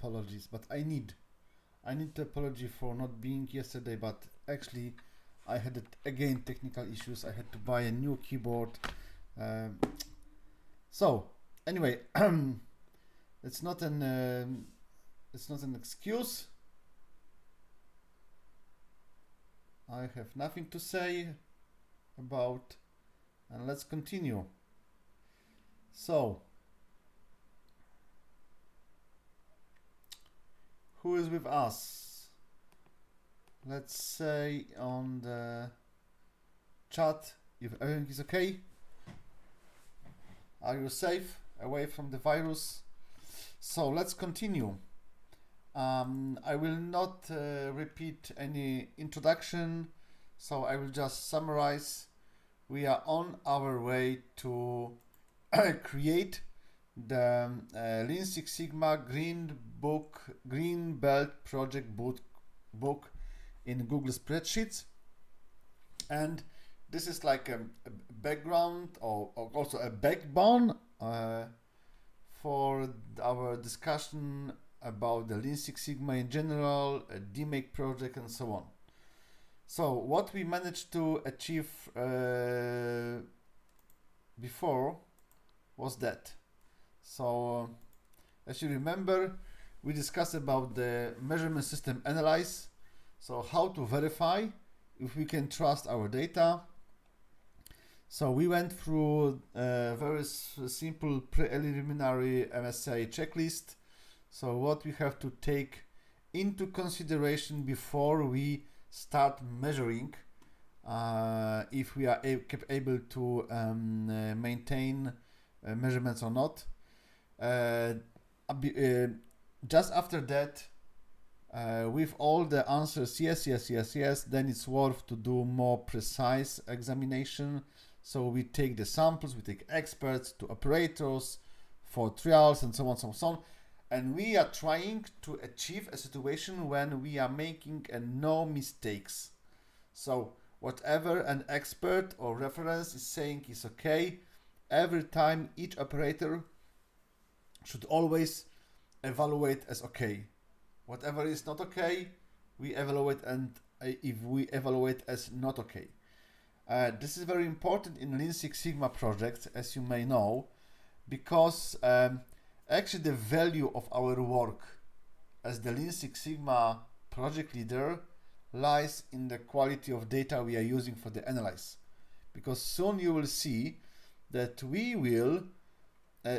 apologies, but I need to apology for not being yesterday, but actually I had again technical issues. I had to buy a new keyboard. So anyway, it's not an excuse. I have nothing to say about, and let's continue. So, who is with us? Let's say on the chat if everything is okay. Are you safe away from the virus? So let's continue. I will not repeat any introduction, so I will just summarize. We are on our way to create the Lean Six Sigma Green Belt Project book in Google Spreadsheets, and this is like a background or also a backbone for our discussion about the Lean Six Sigma in general, a DMAIC project, and so on. So what we managed to achieve before was that. So as you remember, we discussed about the measurement system analyze. So how to verify if we can trust our data. So we went through a very simple preliminary MSA checklist. So what we have to take into consideration before we start measuring, if we are able to maintain measurements or not. Just after that, with all the answers yes, then it's worth to do more precise examination. So we take the samples, we take experts to operators for trials and so on. And we are trying to achieve a situation when we are making no mistakes. So whatever an expert or reference is saying is okay. Every time each operator should always evaluate as okay. Whatever is not okay, we evaluate, and if we evaluate as not okay. This is very important in Lean Six Sigma projects, as you may know, because actually the value of our work as the Lean Six Sigma project leader lies in the quality of data we are using for the analyze. Because soon you will see that we will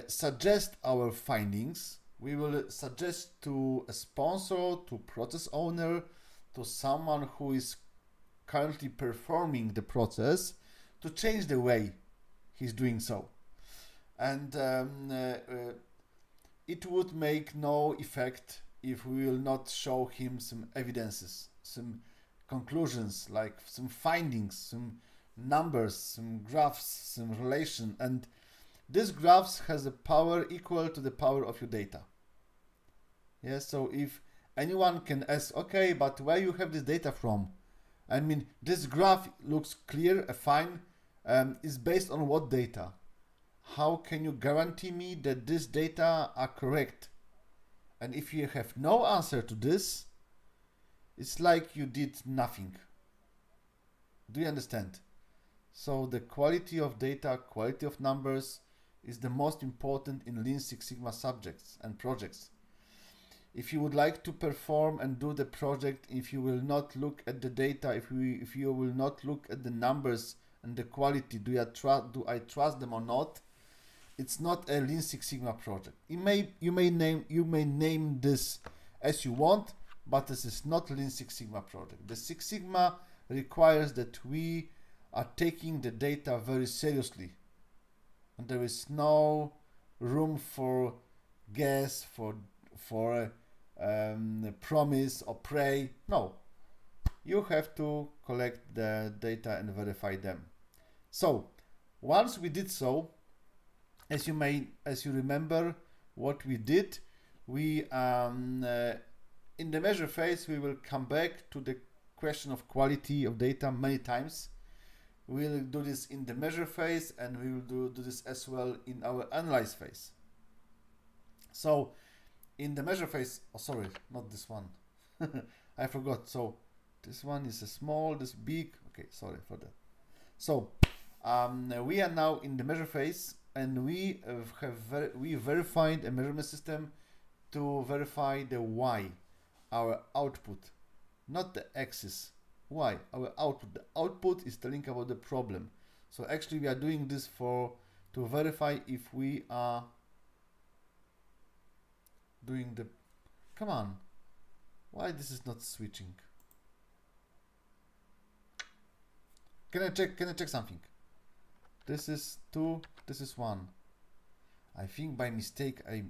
suggest our findings. We will suggest to a sponsor, to process owner, to someone who is currently performing the process to change the way he's doing so. And it would make no effect if we will not show him some evidences, some conclusions, like some findings, some numbers, some graphs, some relation. And this graphs has a power equal to the power of your data. Yeah, so if anyone can ask, okay, but where you have this data from? I mean, this graph looks clear, fine, is based on what data? How can you guarantee me that this data are correct? And if you have no answer to this, it's like you did nothing. Do you understand? So the quality of data, quality of numbers is the most important in Lean Six Sigma subjects and projects. If you would like to perform and do the project, if you will not look at the data, if you will not look at the numbers and the quality, do I trust them or not? It's not a Lean Six Sigma project. You may name this as you want, but this is not Lean Six Sigma project. The Six Sigma requires that we are taking the data very seriously, and there is no room for guess, for promise or pray. No, you have to collect the data and verify them. So once we did so, as you remember what we did, we in the measure phase we will come back to the question of quality of data many times. We'll do this in the measure phase, and we will do this as well in our analyze phase. So in the measure phase, oh sorry, not this one. I forgot. So this one is a small, this big. Okay, sorry for that. So we are now in the measure phase, and we we verified a measurement system to verify the y, our output, not the axis. Y, our output. The output is telling about the problem. So actually we are doing this to verify if we are doing the, come on, why this is not switching? Can I check something? This is 2, this is 1. I think by mistake I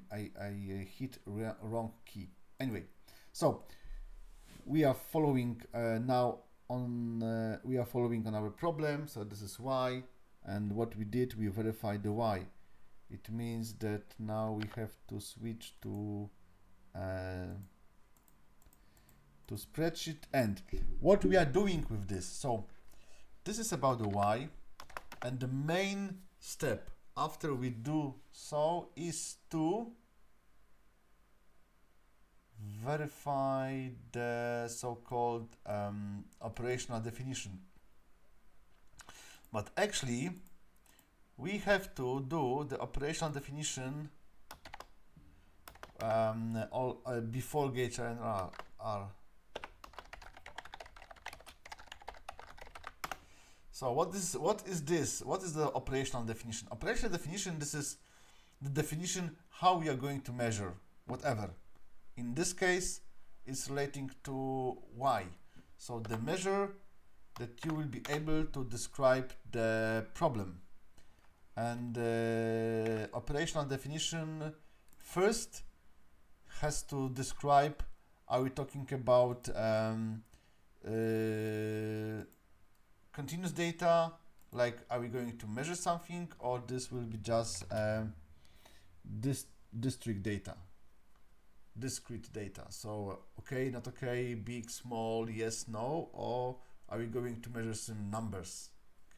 hit wrong key. Anyway, so we are following now on we are following on our problem. So this is y, and what we did, we verified the y. It means that now we have to switch to spreadsheet. And what we are doing with this, so this is about the y, and the main step after we do so is to verify the so-called operational definition. But actually we have to do the operational definition before gauge and R. So what is this? What is the operational definition? Operational definition, this is the definition how we are going to measure whatever. In this case, it's relating to y. So the measure that you will be able to describe the problem. And the operational definition first has to describe, are we talking about continuous data, like are we going to measure something, or this will be just discrete data. So okay, not okay, big, small, yes, no, or are we going to measure some numbers?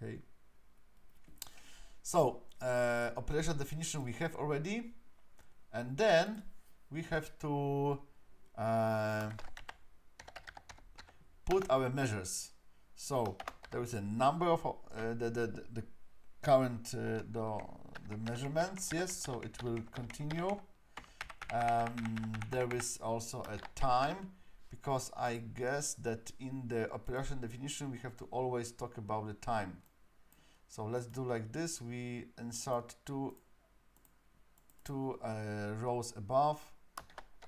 Okay. So operational definition we have already, and then we have to put our measures. So there is a number of the current the measurements, yes, so it will continue. There is also a time, because I guess that in the operation definition we have to always talk about the time. So let's do like this. We insert two rows above,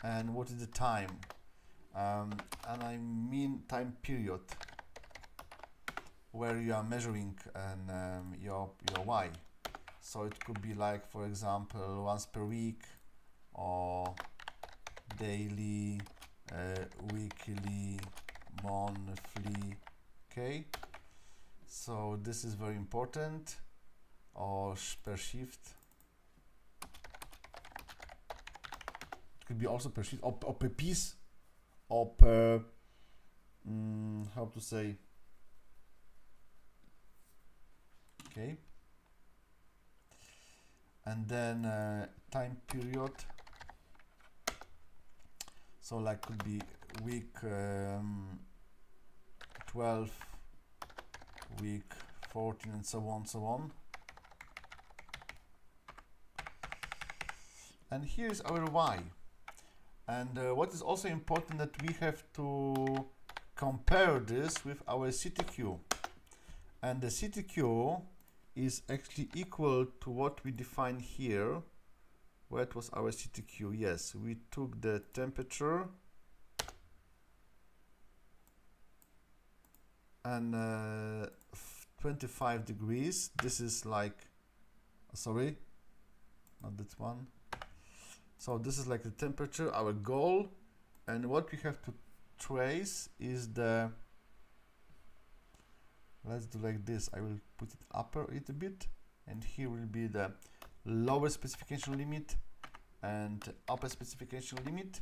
and what is the time? And I mean time period where you are measuring and your y. So it could be like, for example, once per week, or daily, weekly, monthly. Okay, so this is very important, or per shift. It could be also per shift, or per piece, or per how to say. Okay, and then time period. So like could be week 12, week 14, and so on. And here is our y. And what is also important, that we have to compare this with our CTQ. And the CTQ is actually equal to what we define here. What was our CTQ? Yes, we took the temperature and 25 degrees. This is like, sorry, not that one. So this is like the temperature, our goal, and what we have to trace is the, let's do like this. I will put it upper a little bit, and here will be the lower specification limit and upper specification limit,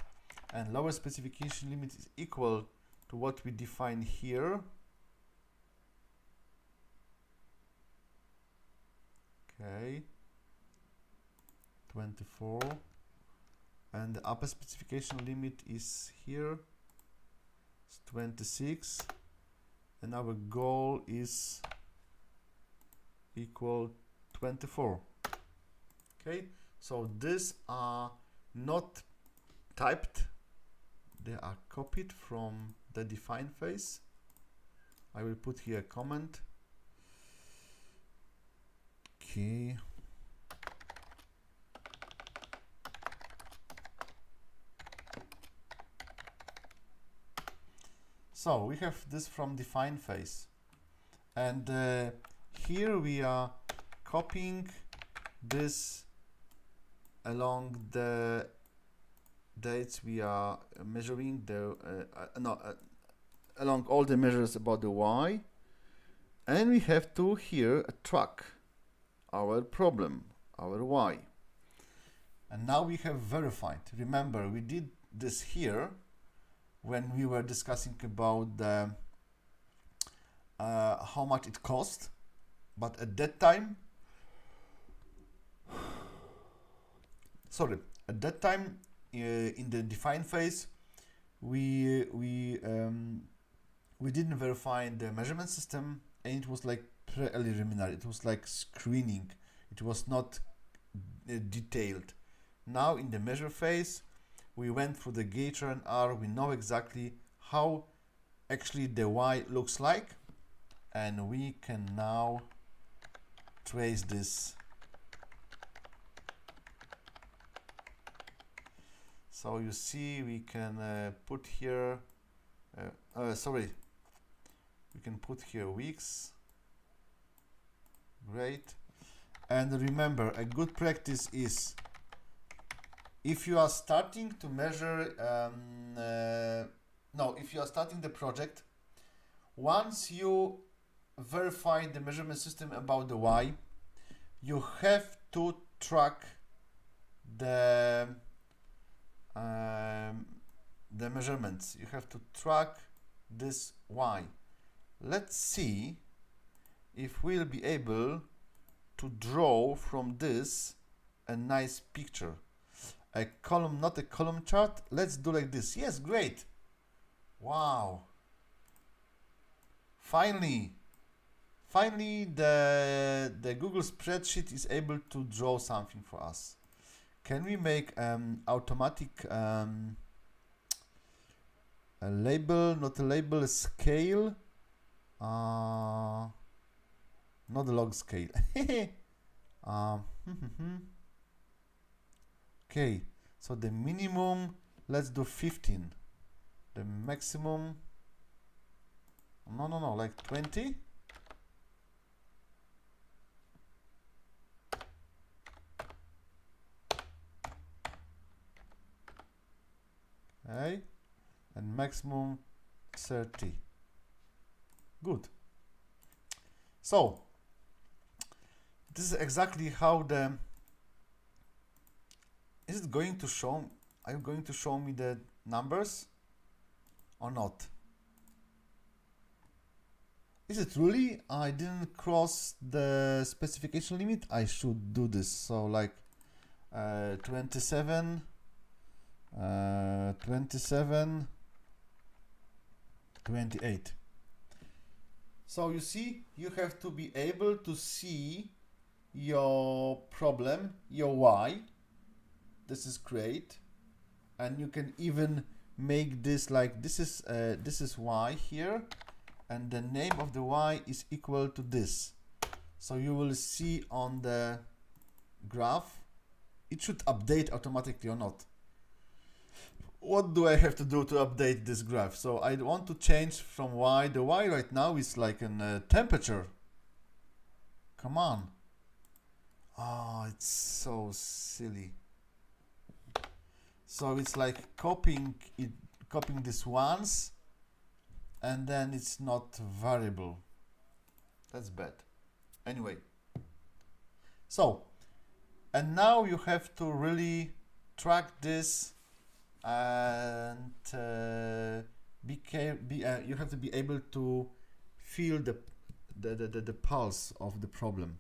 and lower specification limit is equal to what we define here. Okay, 24, and the upper specification limit is here, it's 26, and our goal is equal 24. Okay, so these are not typed, they are copied from the define phase. I will put here a comment. Okay. So we have this from define phase, and here we are copying this along the dates we are measuring the along all the measures about the y, and we have to here track our problem, our y. And now we have verified. Remember, we did this here when we were discussing about the how much it cost, but at that time, in the define phase, we didn't verify the measurement system, and it was like preliminary. It was like screening. It was not detailed. Now in the measure phase, we went through the gauge and R. We know exactly how actually the Y looks like, and we can now trace this. So you see, we can put here, we can put here weeks. Great. And remember, a good practice is, if you are starting to measure, if you are starting the project, once you verify the measurement system about the Y, you have to track the measurements. You have to track this Y. Let's see if we'll be able to draw from this a nice picture. A column, not a column chart. Let's do like this. Yes, great. Wow. Finally the Google spreadsheet is able to draw something for us. Can we make automatic a label, not a label, a scale, not a log scale. Okay, so the minimum, let's do 15. The maximum, no, like 20. Okay, and maximum 30. Good. So this is exactly how the, is it going to show, are you going to show me the numbers or not? Is it really, I didn't cross the specification limit? I should do this. So like 27, 28. So you see, you have to be able to see your problem, your Y. This is great, and you can even make this like this is Y here, and the name of the Y is equal to this. So you will see on the graph, it should update automatically or not. What do I have to do to update this graph? So I want to change from Y. The Y right now is like a temperature. Come on. Oh, it's so silly. So it's like copying this once, and then it's not variable. That's bad. Anyway. So, and now you have to really track this, and you have to be able to feel the pulse of the problem.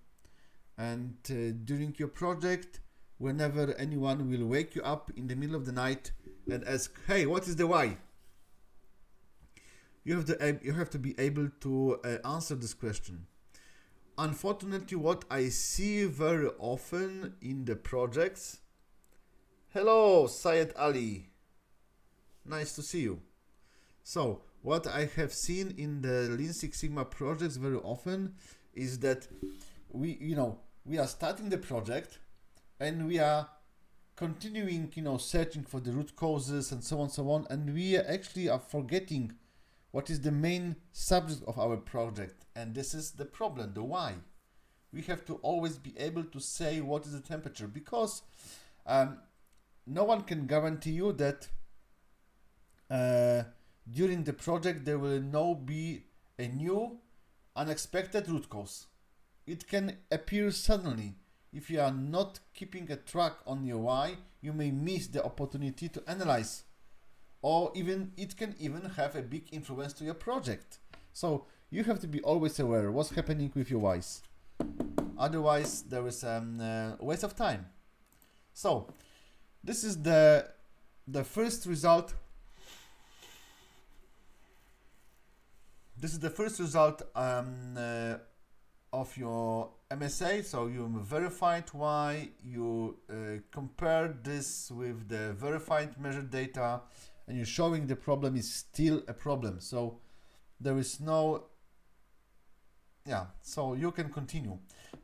And during your project, whenever anyone will wake you up in the middle of the night and ask, hey, what is the why? You have to be able to answer this question. Unfortunately, what I see very often in the projects, hello, Syed Ali, nice to see you. So, what I have seen in the Lean Six Sigma projects very often is that we are starting the project and we are continuing, searching for the root causes and so on, and we actually are forgetting what is the main subject of our project, and this is the problem, the why. We have to always be able to say what is the temperature, because no one can guarantee you that during the project there will not be a new unexpected root cause. It can appear suddenly. If you are not keeping a track on your why, you may miss the opportunity to analyze, or it can even have a big influence to your project. So you have to be always aware what's happening with your whys. Otherwise, there is a waste of time. So this is the first result. This is the first result of your MSA. So you verified why, you compare this with the verified measured data, and you're showing the problem is still a problem. So there is no, so you can continue.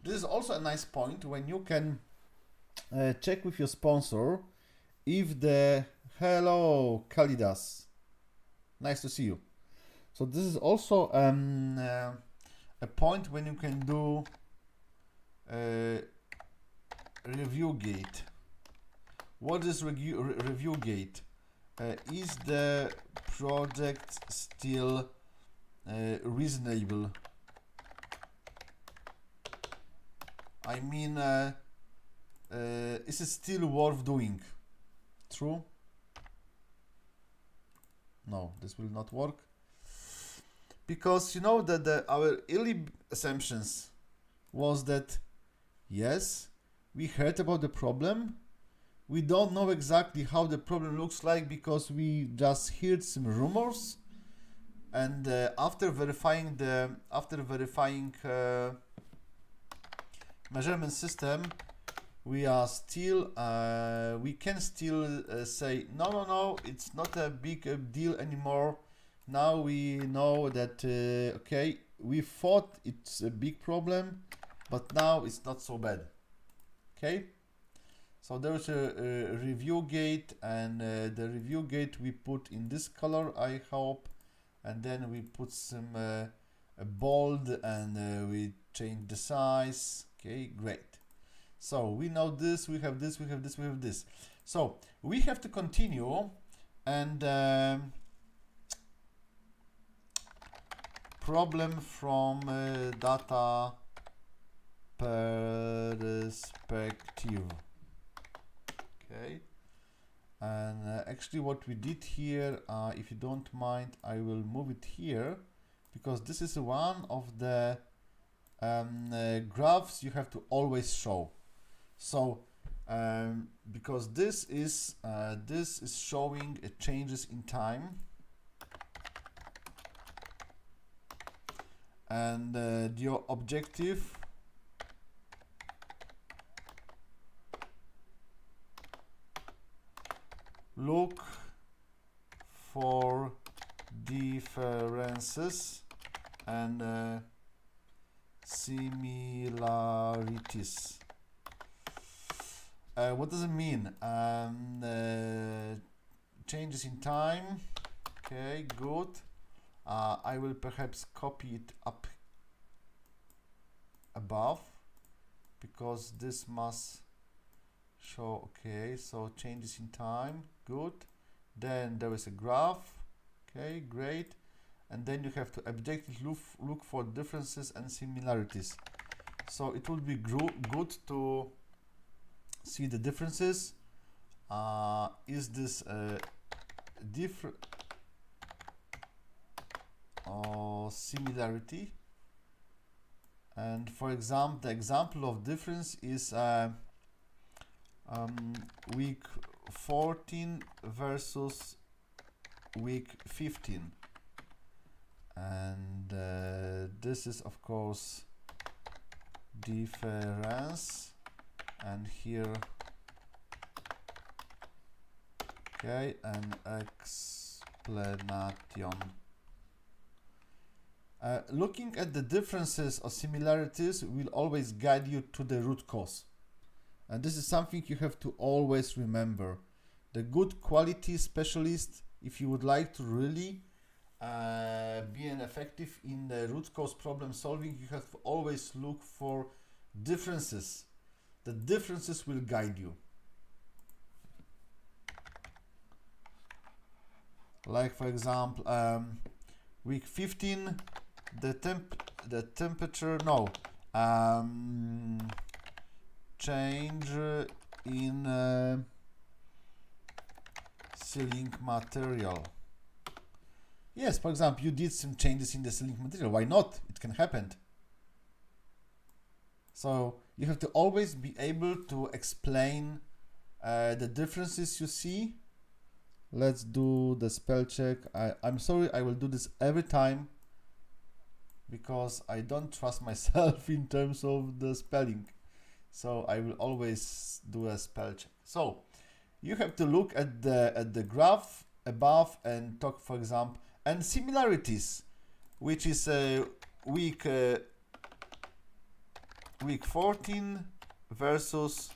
This is also a nice point when you can check with your sponsor if the, hello Kalidas, nice to see you. So this is also a point when you can do review gate. What is review gate? Is the project still reasonable? I mean, is it still worth doing? True? No, this will not work. Because you know that our early assumptions was that, yes, we heard about the problem. We don't know exactly how the problem looks like because we just heard some rumors. And after verifying measurement system, we are still we can still say no, it's not a big deal anymore. Now we know that okay, we thought it's a big problem, but now it's not so bad. Okay, so there's a review gate, and the review gate we put in this color, I hope, and then we put some bold, and we change the size. Okay, great. So we know this, we have this, we have this, we have this. So we have to continue and problem from data perspective. Okay, and actually what we did here, if you don't mind, I will move it here, because this is one of the graphs you have to always show. So because this is showing changes in time, and your objective look for differences and similarities. What does it mean? Changes in time. Okay, good. I will perhaps copy it up above, because this must show. Okay, so changes in time, good. Then there is a graph. Okay, great. And then you have to objectively look for differences and similarities. So it would be good to see the differences. Is this different or similarity? And for example, the example of difference is week 14 versus week 15, and this is of course difference, and here okay, and explanation. Looking at the differences or similarities will always guide you to the root cause, and this is something you have to always remember. The good quality specialist, if you would like to really be an effective in the root cause problem solving, you have to always look for differences. The differences will guide you. Like for example, week 15, the temperature, no, change in sealing material. Yes, for example, you did some changes in the sealing material. Why not? It can happen. So you have to always be able to explain the differences you see. Let's do the spell check. I'm sorry, I will do this every time because I don't trust myself in terms of the spelling. So I will always do a spell check. So you have to look at the graph above and talk, for example, and similarities, which is week 14 versus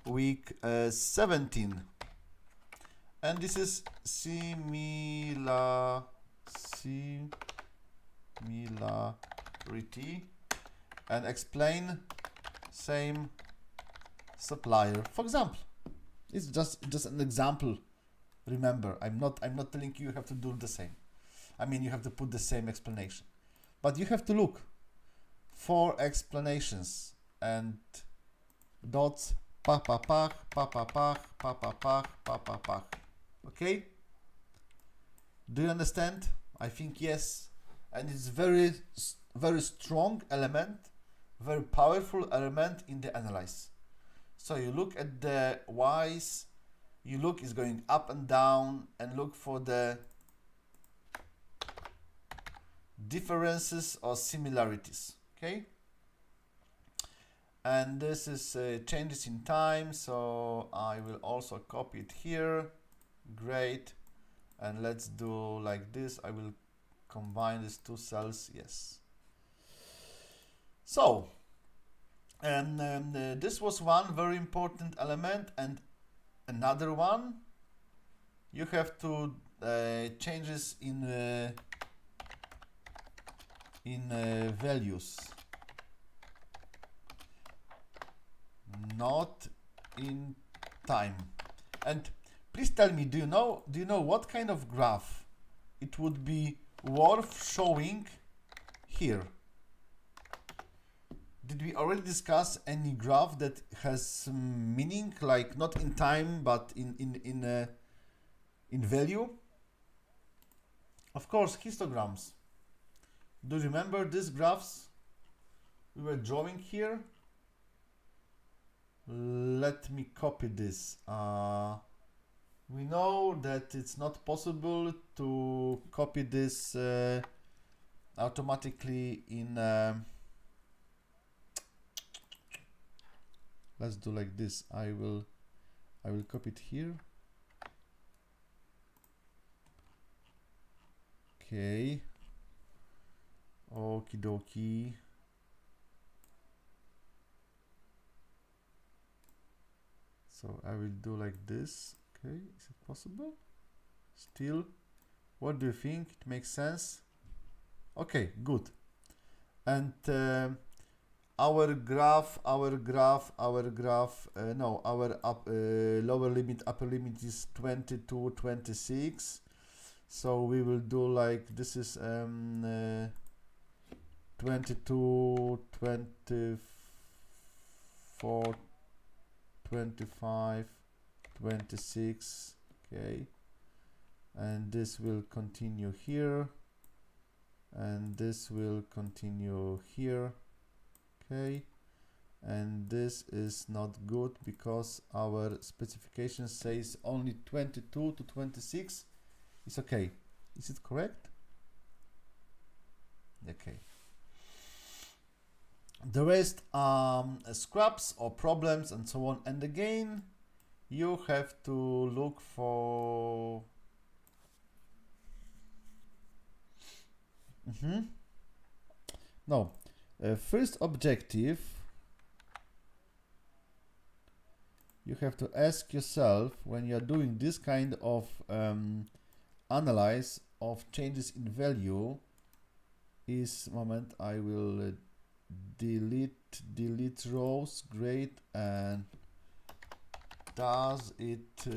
week 17. And this is similarity, and explain same supplier. For example, it's just an example. Remember, I'm not telling you have to do the same. I mean, you have to put the same explanation, but you have to look for explanations and dots. Pa pa pa pa pa pa pa pa pa pa pa pa. Okay? Do you understand? I think yes. And it's very strong element, very powerful element in the analyze. So you look at the Y's, you look is going up and down, and look for the differences or similarities. Okay? And this is changes in time, so I will also copy it here. Great. And let's do like this. I will combine these two cells. Yes. So, and this was one very important element, and another one, you have to changes in values, not in time. And please tell me, do you know what kind of graph it would be worth showing here? Did we already discuss any graph that has some meaning, like not in time but in value? Of course, histograms. Do you remember these graphs we were drawing here? Let me copy this. We know that it's not possible to copy this automatically in let's do like this. I will copy it here. Okay. Okie dokie. So I will do like this. Okay, is it possible? Still, what do you think? It makes sense? Okay, good. And our graph, lower limit, upper limit is 22, 26. So we will do like this is 22, 24, 25, 26. Okay, and this will continue here, and this will continue here. Okay, and this is not good because our specification says only 22 to 26 is okay. Is it correct? Okay. The rest are scraps or problems and so on, and again you have to look for no, first objective, you have to ask yourself when you are doing this kind of analyze of changes in value is, moment, I will delete rows, great, and does it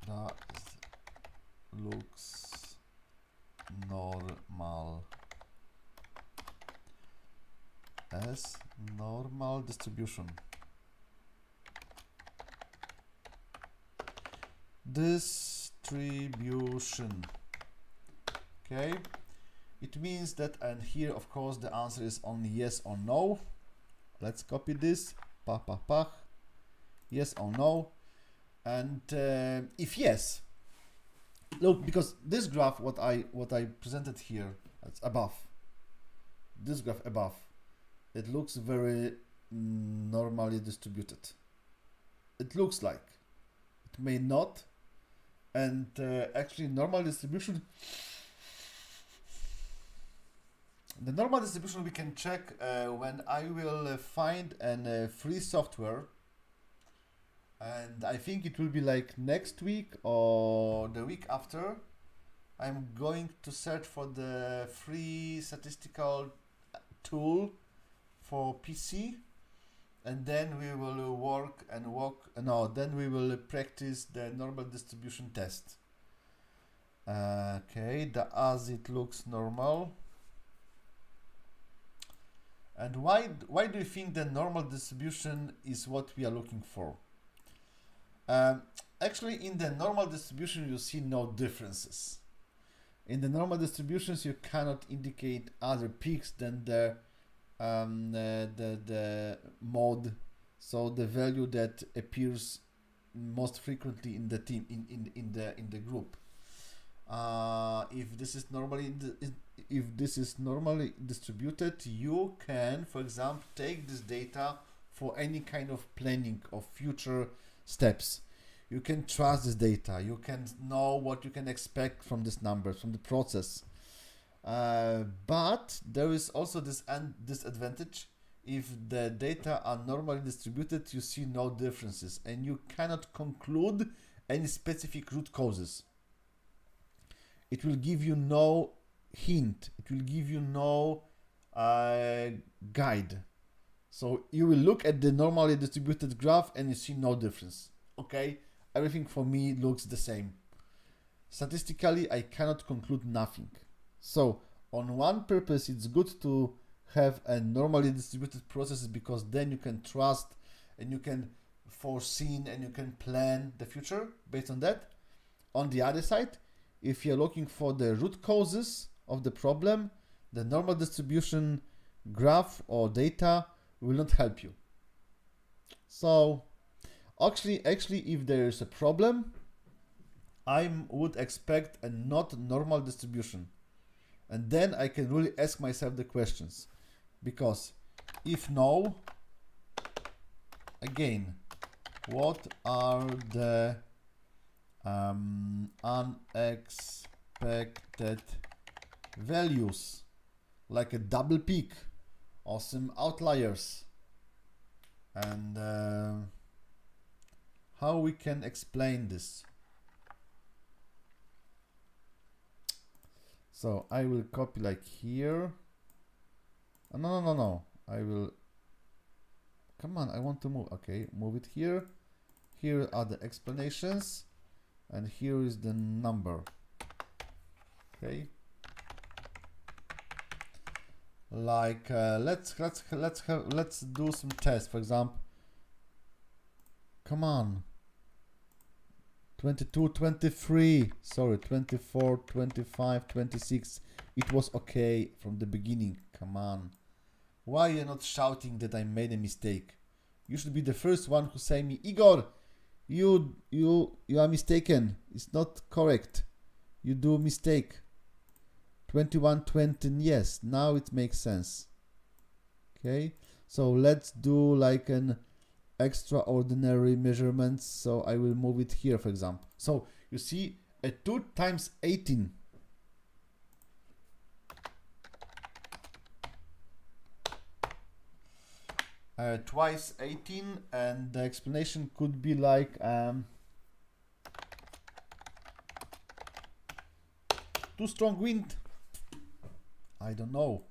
that looks normal as normal distribution. Distribution. Okay, it means that, and here of course the answer is only yes or no. Let's copy this, yes or no, and if yes, look, because this graph, what I presented here, it's above, this graph above, it looks very normally distributed. It looks like, it may not, and actually normal distribution, the normal distribution we can check when I will find a free software, and I think it will be like next week or the week after. I'm going to search for the free statistical tool for PC, and then we will then we will practice the normal distribution test. Okay, as it looks normal. And why do you think the normal distribution is what we are looking for? Actually, in the normal distribution, you see no differences. In the normal distributions, you cannot indicate other peaks than the mod, so the value that appears most frequently in the team, in the group. If this is normally distributed, you can, for example, take this data for any kind of planning of future steps. You can trust this data. You can know what you can expect from this numbers, from the process. But there is also this disadvantage. If the data are normally distributed, you see no differences, and you cannot conclude any specific root causes. It will give you no hint. It will give you no guide. So you will look at the normally distributed graph and you see no difference. Okay, everything for me looks the same. Statistically, I cannot conclude nothing. So on one purpose, it's good to have a normally distributed processes, because then you can trust and you can foresee and you can plan the future based on that. On the other side, if you're looking for the root causes of the problem, the normal distribution graph or data will not help you. So actually, if there is a problem, I would expect a not normal distribution. And then I can really ask myself the questions. Because if no, again, what are the unexpected values, like a double peak or some outliers, and how we can explain this? So I will copy like here. No. I will, come on, I want to move. Okay, move it here. Here are the explanations, and here is the number. Okay. Like let's do some tests. For example, come on. 22, 23, sorry, 24, 25, 26. It was okay from the beginning. Come on. Why you're not shouting that I made a mistake? You should be the first one who say me, Igor, you are mistaken. It's not correct. You do mistake. 2120, yes, now it makes sense. Okay, so let's do like an extraordinary measurements. So I will move it here, for example. So you see a 2 times 18. Twice 18, and the explanation could be like too strong wind. I don't know.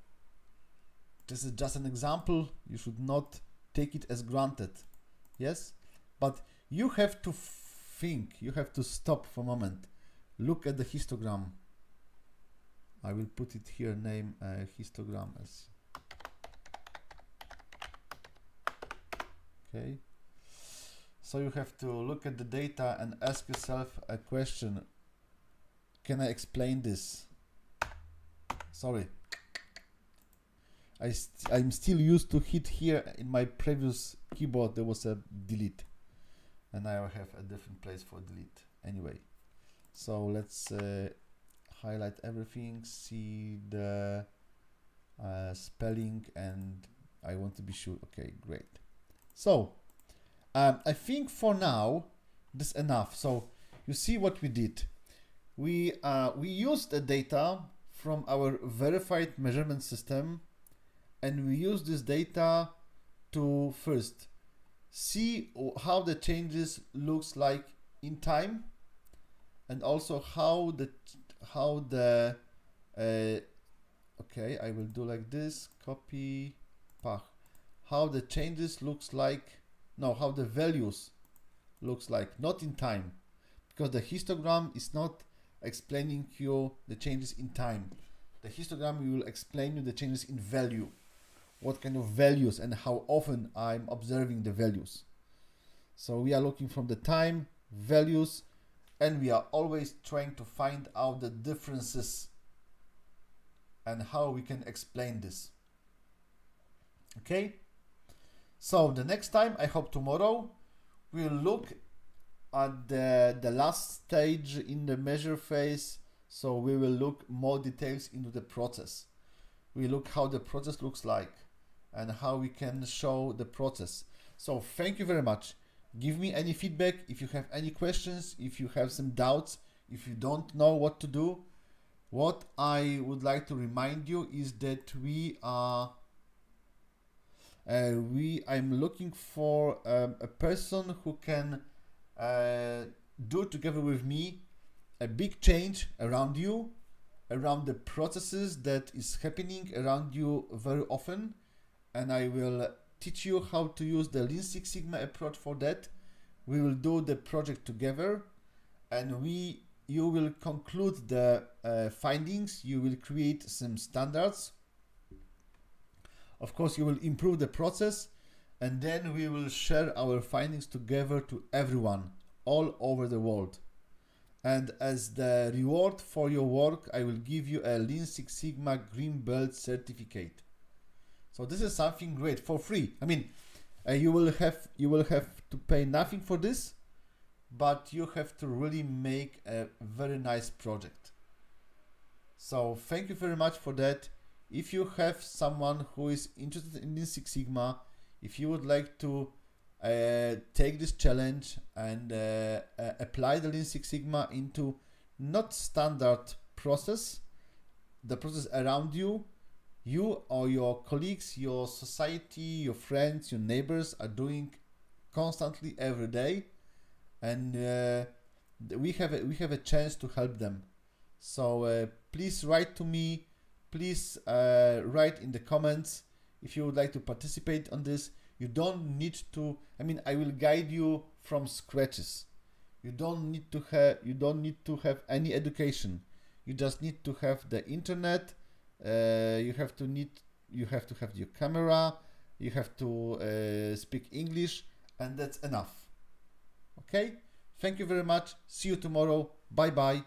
This is just an example. You should not take it as granted. Yes, but you have to think. You have to stop for a moment. Look at the histogram. I will put it here. Name histogram as. Okay. So you have to look at the data and ask yourself a question. Can I explain this? Sorry. I'm still used to hit here. In my previous keyboard there was a delete, and now I have a different place for delete. Anyway, so let's highlight everything, see the spelling, and I want to be sure. Okay, great. So I think for now this is enough. So you see what we did. We used the data from our verified measurement system, and we use this data to first see how the changes looks like in time, and also how the okay, I will do like this, copy, path, how the changes looks like, no, how the values looks like, not in time, because the histogram is not explaining you the changes in time. The histogram will explain you the changes in value, what kind of values and how often I'm observing the values. So we are looking from the time, values, and we are always trying to find out the differences and how we can explain this. Okay, so the next time, I hope tomorrow, we'll look at the last stage in the measure phase. So we will look more details into the process. We look how the process looks like and how we can show the process. So thank you very much. Give me any feedback if you have any questions, if you have some doubts, if you don't know what to do. What I would like to remind you is that I'm looking for a person who can do together with me a big change around you, around the processes that is happening around you very often, and I will teach you how to use the Lean Six Sigma approach for that. We will do the project together, and you will conclude the findings. You will create some standards. Of course, you will improve the process, and then we will share our findings together to everyone all over the world. And as the reward for your work, I will give you a Lean Six Sigma Green Belt certificate. So this is something great for free. I mean, you will have to pay nothing for this, but you have to really make a very nice project. So thank you very much for that. If you have someone who is interested in Lean Six Sigma, if you would like to take this challenge and apply the Lean Six Sigma into not standard process, the process around you, you or your colleagues, your society, your friends, your neighbors are doing constantly every day, and we have a chance to help them. So please write to me. Please write in the comments if you would like to participate on this. You don't need to. I mean, I will guide you from scratches. You don't need to have any education. You just need to have the internet. You have to have your camera. You have to speak English, and that's enough. Okay. Thank you very much. See you tomorrow. Bye bye.